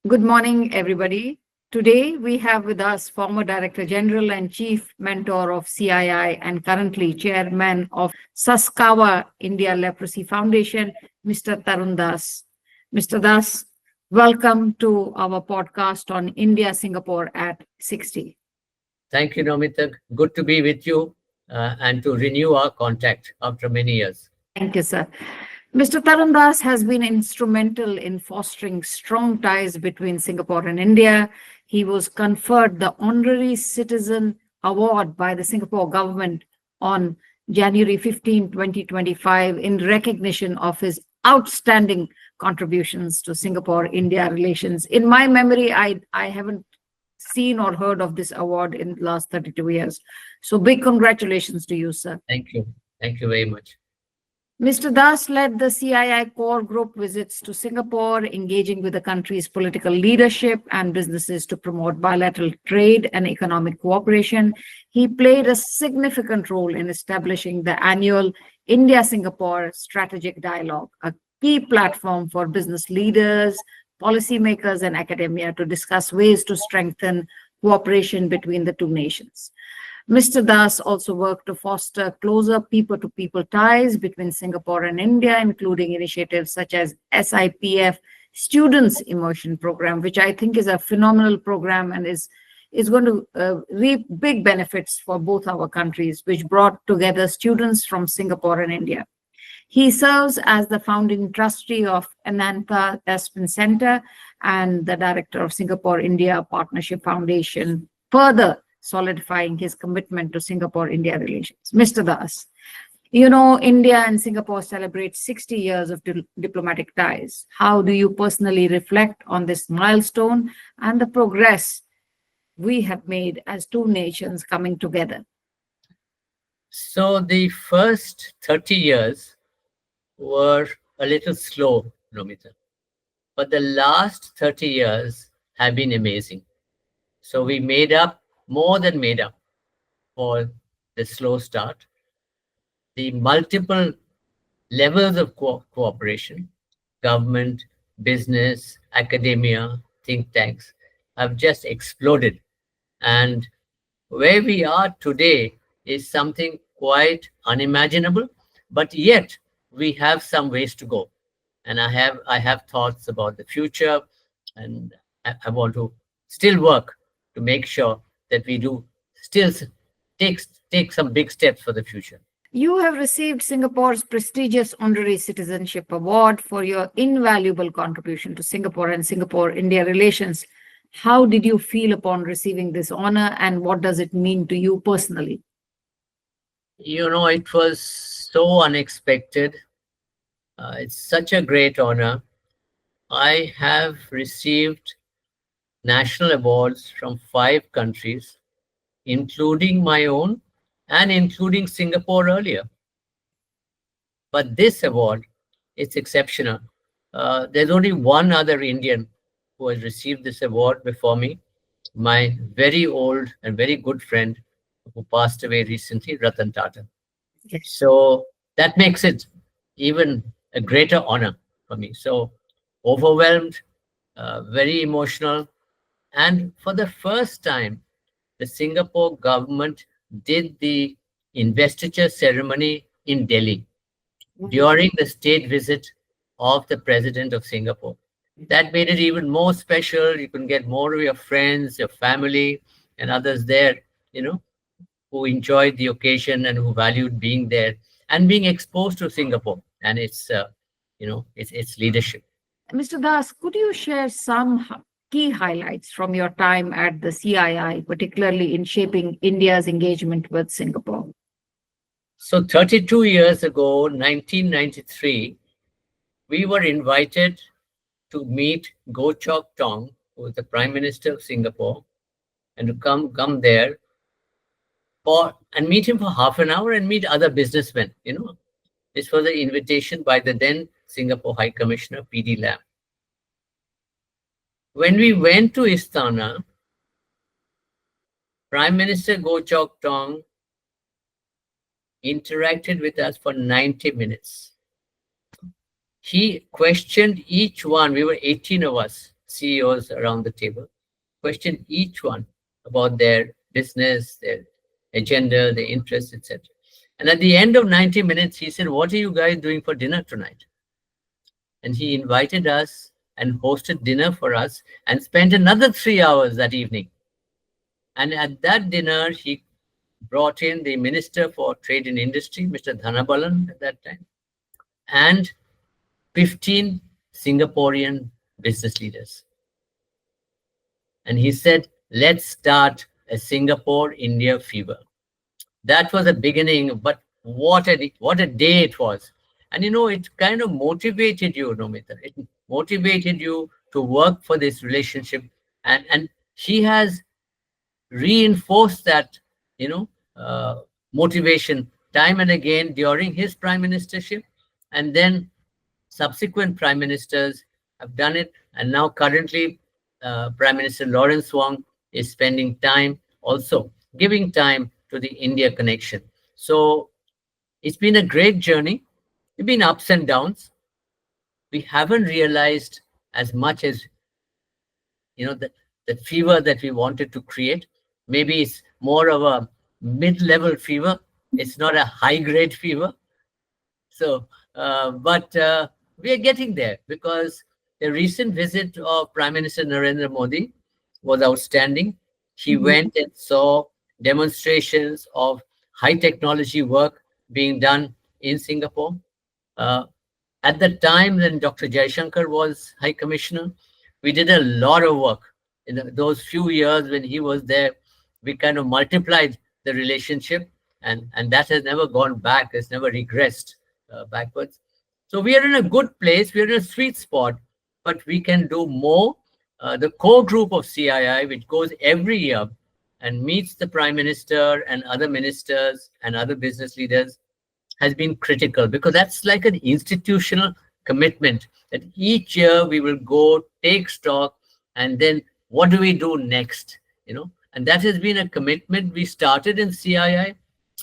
Good morning, everybody. Today, we have with us former Director General and Chief Mentor of CII and currently Chairman of Saskawa India Leprosy Foundation, Mr. Tarun Das. Mr. Das, welcome to our podcast on India Singapore at 60. Thank you, Nomita. Good to be with you and to renew our contact after many years. Thank you, sir. Mr. Tarun Das has been instrumental in fostering strong ties between Singapore and India. He was conferred the Honorary Citizen Award by the Singapore government on January 15, 2025, in recognition of his outstanding contributions to Singapore-India relations. In my memory, I haven't seen or heard of this award in the last 32 years. So big congratulations to you, sir. Thank you. Thank you very much. Mr. Das led the CII core group visits to Singapore, engaging with the country's political leadership and businesses to promote bilateral trade and economic cooperation. He played a significant role in establishing the annual India-Singapore Strategic Dialogue, a key platform for business leaders, policymakers, and academia to discuss ways to strengthen cooperation between the two nations. Mr. Das also worked to foster closer people-to-people ties between Singapore and India, including initiatives such as SIPF Students Immersion Program, which I think is a phenomenal program and is going to reap big benefits for both our countries, which brought together students from Singapore and India. He serves as the founding trustee of Anantha Aspen Center and the director of Singapore-India Partnership Foundation, further solidifying his commitment to Singapore-India relations. Mr. Das, you know, India and Singapore celebrate 60 years of diplomatic ties. How do you personally reflect on this milestone and the progress we have made as two nations coming together? So the first 30 years were a little slow, Nomita. But the last 30 years have been amazing. So we more than made up for the slow start. The multiple levels of cooperation, government, business, academia, think tanks, have just exploded. And where we are today is something quite unimaginable, but yet we have some ways to go. And I have thoughts about the future, and I want to still work to make sure that we do still take some big steps for the future. You have received Singapore's prestigious Honorary Citizenship Award for your invaluable contribution to Singapore and Singapore-India relations. How did you feel upon receiving this honor, and what does it mean to you personally? You know, it was so unexpected. It's such a great honor. I have received national awards from 5 countries, including my own and including Singapore earlier. But this award, it's exceptional. There's only one other Indian who has received this award before me, my very old and very good friend who passed away recently, Ratan Tata. Yes. So that makes it even a greater honor for me. So overwhelmed, very emotional. And for the first time, the Singapore government did the investiture ceremony in Delhi during the state visit of the president of Singapore. That made it even more special. You can get more of your friends, your family, and others there, you know, who enjoyed the occasion and who valued being there and being exposed to Singapore and its, its leadership. Mr. Das, could you share some key highlights from your time at the CII, particularly in shaping India's engagement with Singapore? So 32 years ago, 1993, we were invited to meet Goh Chok Tong, who was the Prime Minister of Singapore, and to come there and meet him for half an hour and meet other businessmen. You know, this was an invitation by the then Singapore High Commissioner P.D. Lam. When we went to Istana, Prime Minister Goh Chok Tong interacted with us for 90 minutes. He questioned each one, we were 18 of us, CEOs around the table, questioned each one about their business, their agenda, their interests, etc. And at the end of 90 minutes, he said, "What are you guys doing for dinner tonight?" And he invited us and hosted dinner for us and spent another 3 hours that evening. And at that dinner, he brought in the Minister for Trade and Industry, Mr. Dhanabalan at that time, and 15 Singaporean business leaders. And he said, "Let's start a Singapore-India fever." That was the beginning, but what a day it was. And it kind of motivated you, Nomita. It motivated you to work for this relationship. And he has reinforced that, you know, uh, motivation time and again during his prime ministership. And then subsequent prime ministers have done it. And now currently, Prime Minister Lawrence Wong is spending time also giving time to the India connection. So it's been a great journey. It's been ups and downs. We haven't realized as much as the fever that we wanted to create. Maybe it's more of a mid-level fever. It's not a high-grade fever. So, but we are getting there because the recent visit of Prime Minister Narendra Modi was outstanding. He Mhm. went and saw demonstrations of high technology work being done in Singapore. Uh, at the time when Dr. Jaishankar was High Commissioner, we did a lot of work. In those few years when he was there, we kind of multiplied the relationship, and that has never gone back, it's never regressed backwards. So we are in a good place, we are in a sweet spot, but we can do more. The core group of CII, which goes every year and meets the Prime Minister and other ministers and other business leaders, has been critical because that's like an institutional commitment that each year we will go take stock and then what do we do next, and that has been a commitment we started in CII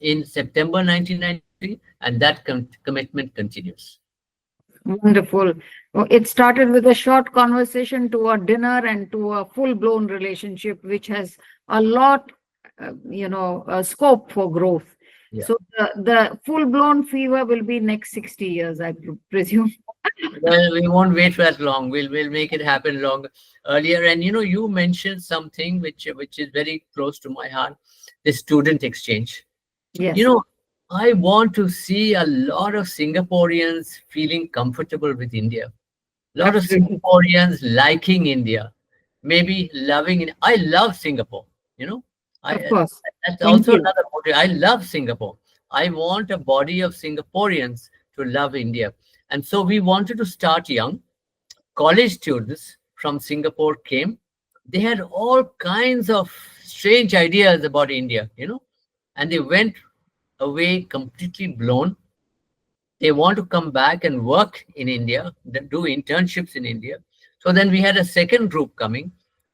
in September 1993, and that commitment continues. Wonderful. It started with a short conversation to a dinner and to a full-blown relationship, which has a lot, scope for growth. Yeah. So the full-blown fever will be next 60 years, I presume. Well, we won't wait for that long. We'll make it happen long earlier. And you mentioned something which is very close to my heart, the student exchange. Yes, I want to see a lot of Singaporeans feeling comfortable with India. A lot of absolutely. Singaporeans liking India, maybe loving it. I love Singapore. You know, Of I course. That's Thank also you. another motive. I love Singapore. I want a body of Singaporeans to love India, and so we wanted to start young. College students from Singapore came. They had all kinds of strange ideas about India. And they went away completely blown. They want to come back and work in India, do internships in India. So then we had a second group coming,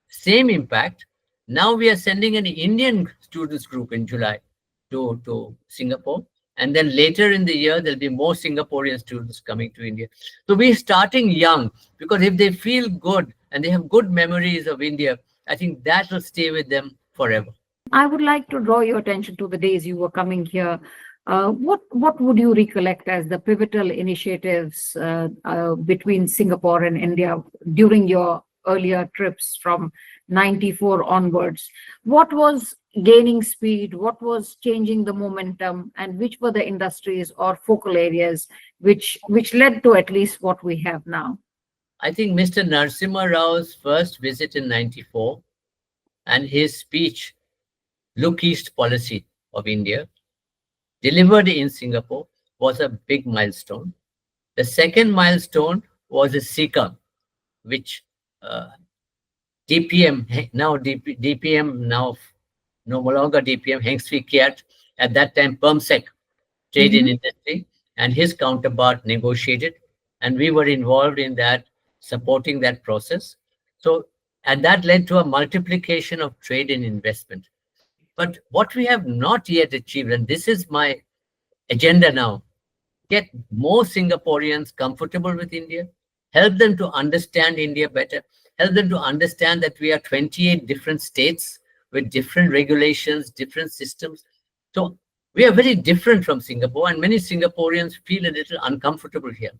same impact. Now we are sending an Indian students group in July to Singapore. And then later in the year, there'll be more Singaporean students coming to India. So we're starting young because if they feel good and they have good memories of India, I think that will stay with them forever. I would like to draw your attention to the days you were coming here. What would you recollect as the pivotal initiatives between Singapore and India during your earlier trips from 94 onwards? What was gaining speed? What was changing the momentum? And which were the industries or focal areas which led to at least what we have now? I think Mr. Narasimha Rao's first visit in 94 and his speech, Look East policy of India, delivered in Singapore, was a big milestone. The second milestone was a SICA, which DPM, now DPM, now no longer DPM, Heng Swee Keat, at that time PermSec, Trade in Mhm. Industry, and his counterpart negotiated, and we were involved in that, supporting that process. So, and that led to a multiplication of trade and investment. But what we have not yet achieved, and this is my agenda now, get more Singaporeans comfortable with India, help them to understand India better, help them to understand that we are 28 different states with different regulations, different systems. So we are very different from Singapore, and many Singaporeans feel a little uncomfortable here.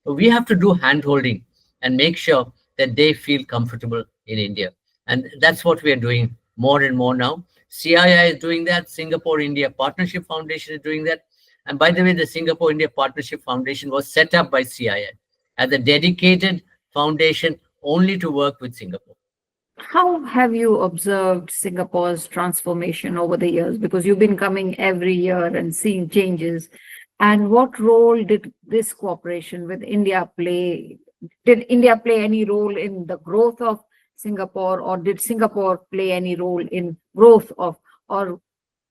So we have to do hand holding and make sure that they feel comfortable in India. And that's what we are doing more and more now. CII is doing that. Singapore India Partnership Foundation is doing that. And by the way, the Singapore India Partnership Foundation was set up by CII as a dedicated foundation only to work with Singapore. How have you observed Singapore's transformation over the years? Because you've been coming every year and seeing changes. And what role did this cooperation with India play? Did India play any role in the growth of Singapore, or did Singapore play any role in growth of, or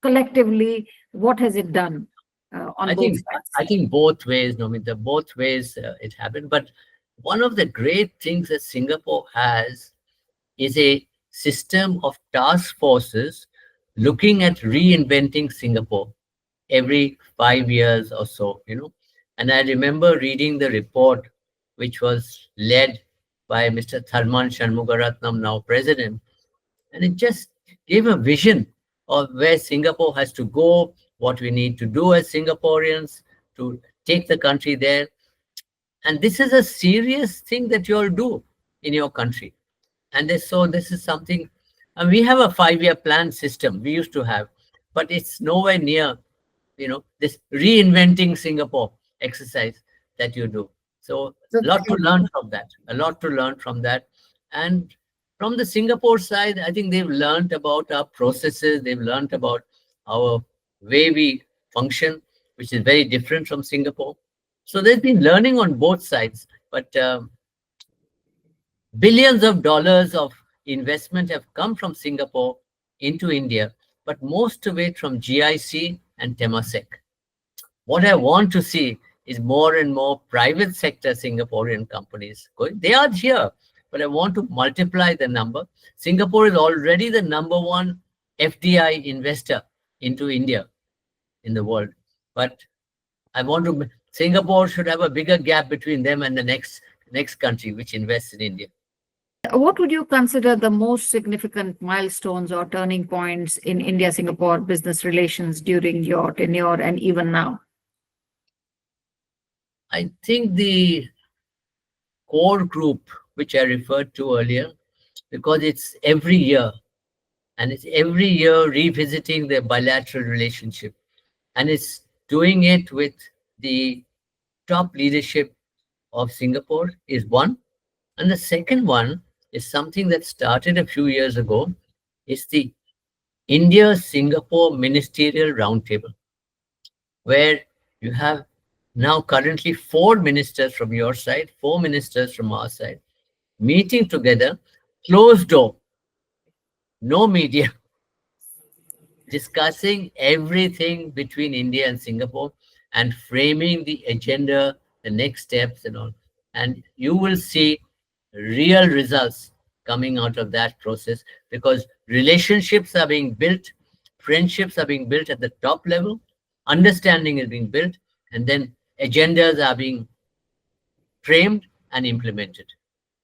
collectively, what has it done on I both think sides? I think both ways, Nomita, both ways it happened. But one of the great things that Singapore has is a system of task forces looking at reinventing Singapore every 5 years or so, And I remember reading the report, which was led by Mr. Tharman Shanmugaratnam, now president, and it just gave a vision of where Singapore has to go, what we need to do as Singaporeans to take the country there. And this is a serious thing that you all do in your country. And so this is something, and we have a 5-year plan system we used to have, but it's nowhere near, this reinventing Singapore exercise that you do. So So, a lot to learn from that, a lot to learn from that. And from the Singapore side, I think they've learned about our processes, they've learned about our way we function, which is very different from Singapore. So there's been learning on both sides, but billions of dollars of investment have come from Singapore into India, but most of it from GIC and Temasek. What I want to see is more and more private sector Singaporean companies going. They are here, but I want to multiply the number. Singapore is already the number one FDI investor into India in the world, but I want to. Singapore should have a bigger gap between them and the next country which invests in India. what would you consider the most significant milestones or turning points in India-Singapore business relations during your tenure and even now? I think the core group, which I referred to earlier, because it's every year, and it's every year revisiting the bilateral relationship, and it's doing it with the top leadership of Singapore is one. And the second one is something that started a few years ago. It's the India-Singapore Ministerial Roundtable, where you have now currently 4 ministers from your side, 4 ministers from our side, meeting together, closed door, no media, discussing everything between India and Singapore and framing the agenda, the next steps, and all. And you will see real results coming out of that process, because relationships are being built, friendships are being built at the top level, understanding is being built, and then agendas are being framed and implemented.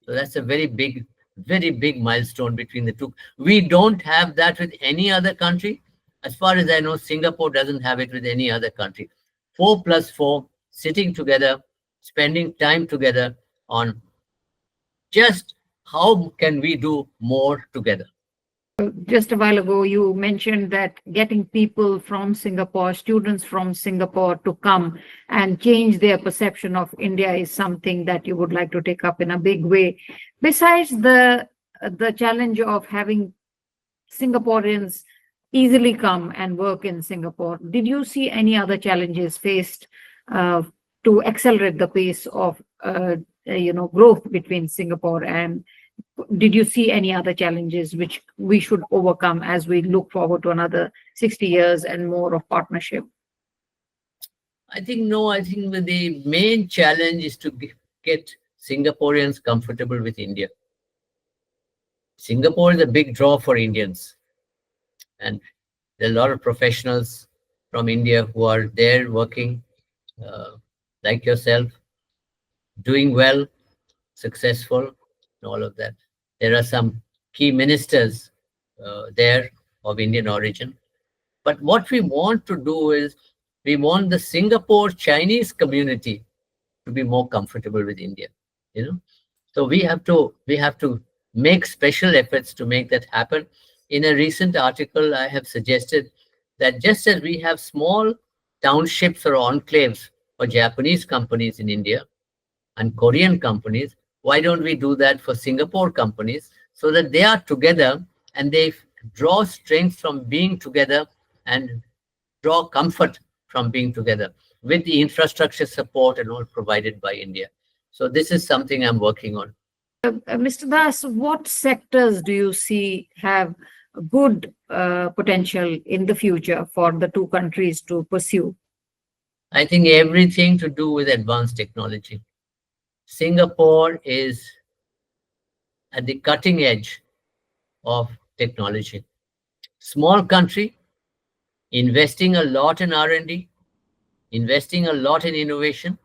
So that's a very big milestone between the two. We don't have that with any other country. As far as I know, Singapore doesn't have it with any other country. 4+4, sitting together, spending time together on just how can we do more together. Just a while ago, you mentioned that getting people from Singapore, students from Singapore to come and change their perception of India is something that you would like to take up in a big way. Besides the challenge of having Singaporeans easily come and work in Singapore, did you see any other challenges faced to accelerate the pace of growth between Singapore, and did you see any other challenges which we should overcome as we look forward to another 60 years and more of partnership? I think no, I think the main challenge is to get Singaporeans comfortable with India. Singapore is a big draw for Indians, and there are a lot of professionals from India who are there working, like yourself, doing well, successful, and all of that. There are some key ministers there of Indian origin. But what we want to do is we want the Singapore Chinese community to be more comfortable with India. You know, so we have to make special efforts to make that happen. In a recent article, I have suggested that just as we have small townships or enclaves for Japanese companies in India and Korean companies, why don't we do that for Singapore companies so that they are together and they draw strength from being together and draw comfort from being together with the infrastructure support and all provided by India. So this is something I'm working on. Mr. Das, what sectors do you see have good potential in the future for the two countries to pursue? I think everything to do with advanced technology. Singapore is at the cutting edge of technology. Small country, investing a lot in R&D, investing a lot in innovation.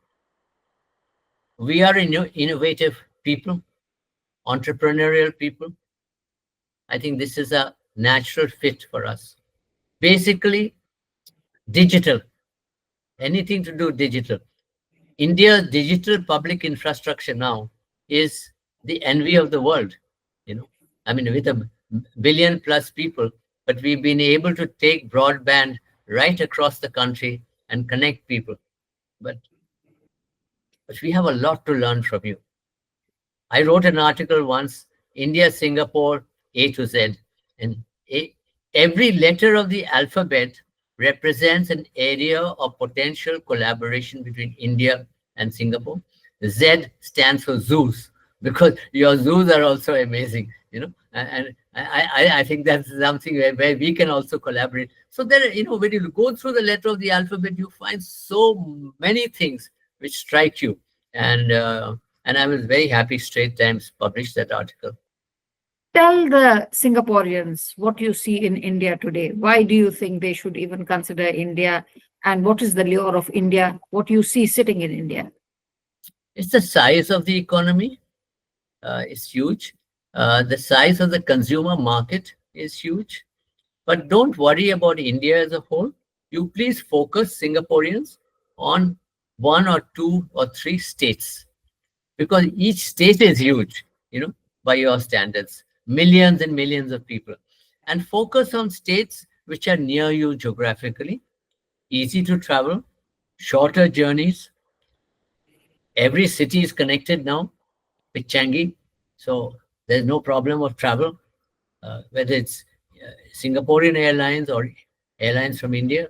We are innovative people, entrepreneurial people. I think this is a natural fit for us. Basically, digital, anything to do digital. India's digital public infrastructure now is the envy of the world. You know, I mean, with a billion plus people, but we've been able to take broadband right across the country and connect people. But we have a lot to learn from you. I wrote an article once, India, Singapore, A to Z, and every letter of the alphabet represents an area of potential collaboration between India and Singapore. Z stands for zoos because your zoos are also amazing, you know, and I think that's something where we can also collaborate. So there, you know, when you go through the letter of the alphabet, you find so many things which strike you, and I was very happy Straits Times published that article. Tell the Singaporeans what you see in India today. Why do you think they should even consider India? And what is the lure of India? What you see sitting in India? It's the size of the economy. It's huge. The size of the consumer market is huge. But don't worry about India as a whole. You please focus, Singaporeans, on one or two or three states, because each state is huge, you know, by your standards, millions and millions of people. And focus on states which are near you geographically, easy to travel, shorter journeys. Every city is connected now with Changi, so there's no problem of travel, whether it's Singaporean Airlines or airlines from India.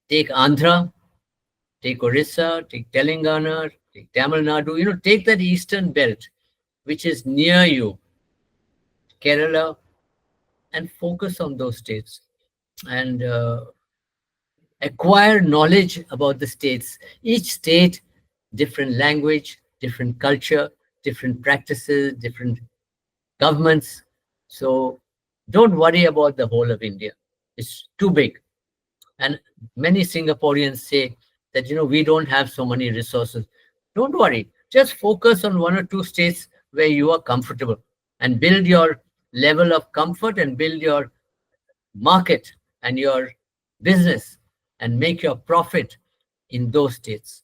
Take Andhra, take Orissa, take Telangana, take Tamil Nadu, you know, take that eastern belt, which is near you, Kerala, and focus on those states and acquire knowledge about the states. Each state, different language, different culture, different practices, different governments. So don't worry about the whole of India. It's too big. And many Singaporeans say that, you know, we don't have so many resources. Don't worry. Just focus on one or two states where you are comfortable and build your level of comfort and build your market and your business and make your profit in those states.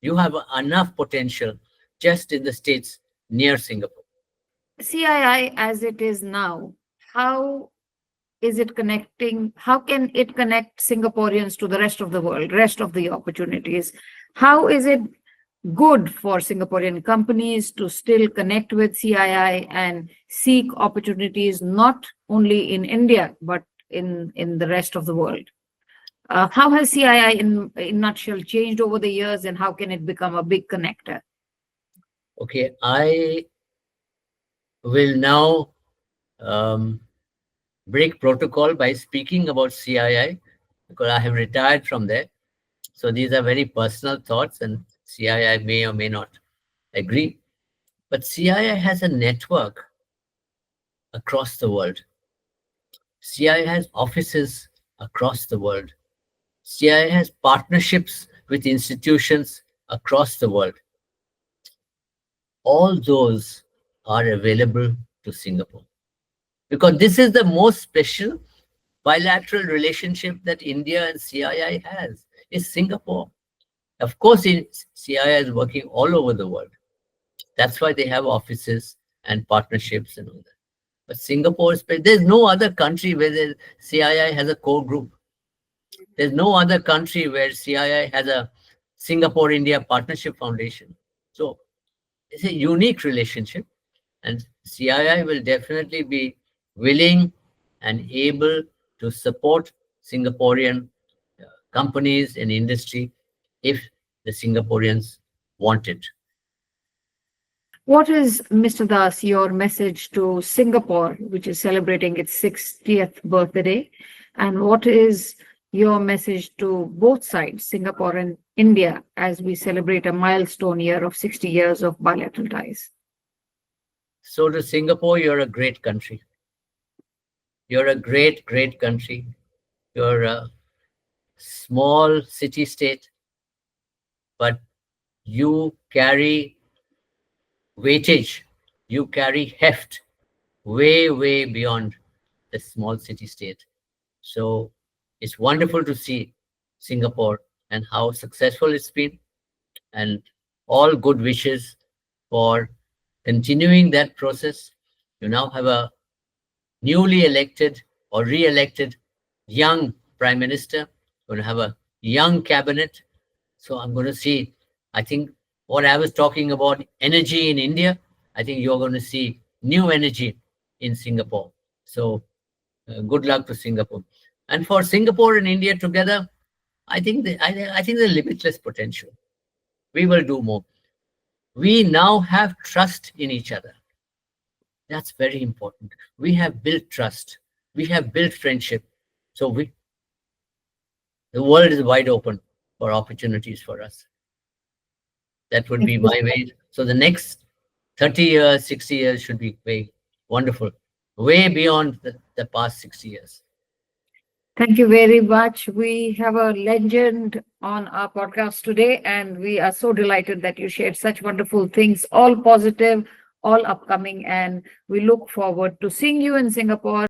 You have enough potential just in the states near Singapore. CII as it is now, how is it connecting? How can it connect Singaporeans to the rest of the world, rest of the opportunities? How is it good for Singaporean companies to still connect with CII and seek opportunities not only in India, but in the rest of the world? How has CII in nutshell changed over the years, and how can it become a big connector? Okay, I will now break protocol by speaking about CII because I have retired from there. So these are very personal thoughts, and CII may or may not agree. But CII has a network across the world. CII has offices across the world. CII has partnerships with institutions across the world. All those are available to Singapore. Because this is the most special bilateral relationship that India and CII has, is Singapore. Of course, CII is working all over the world. That's why they have offices and partnerships and all that. But Singapore, there's no other country where the CII has a core group. There's no other country where CII has a Singapore-India Partnership Foundation. So it's a unique relationship, and CII will definitely be willing and able to support Singaporean companies and industry if the Singaporeans want it. What is, Mr. Das, your message to Singapore, which is celebrating its 60th birthday? And what is your message to both sides, Singapore and India, as we celebrate a milestone year of 60 years of bilateral ties? So to Singapore, you're a great country. You're a great, great country. You're a small city-state, but you carry weightage, you carry heft way, way beyond the small city-state. So it's wonderful to see Singapore and how successful it's been, and all good wishes for continuing that process. You now have a newly elected or re-elected young prime minister, going to have a young cabinet. So I'm going to see, I think what I was talking about, energy in India, I think you're going to see new energy in Singapore. So good luck to Singapore. And for Singapore and India together, I think I think the limitless potential. We will do more. We now have trust in each other. That's very important. We have built trust. We have built friendship. So the world is wide open for opportunities for us. That would be my way. So the next 30 years, 60 years should be way wonderful, way beyond the past 60 years. Thank you very much. We have a legend on our podcast today, and we are so delighted that you shared such wonderful things, all positive, all upcoming, and we look forward to seeing you in Singapore.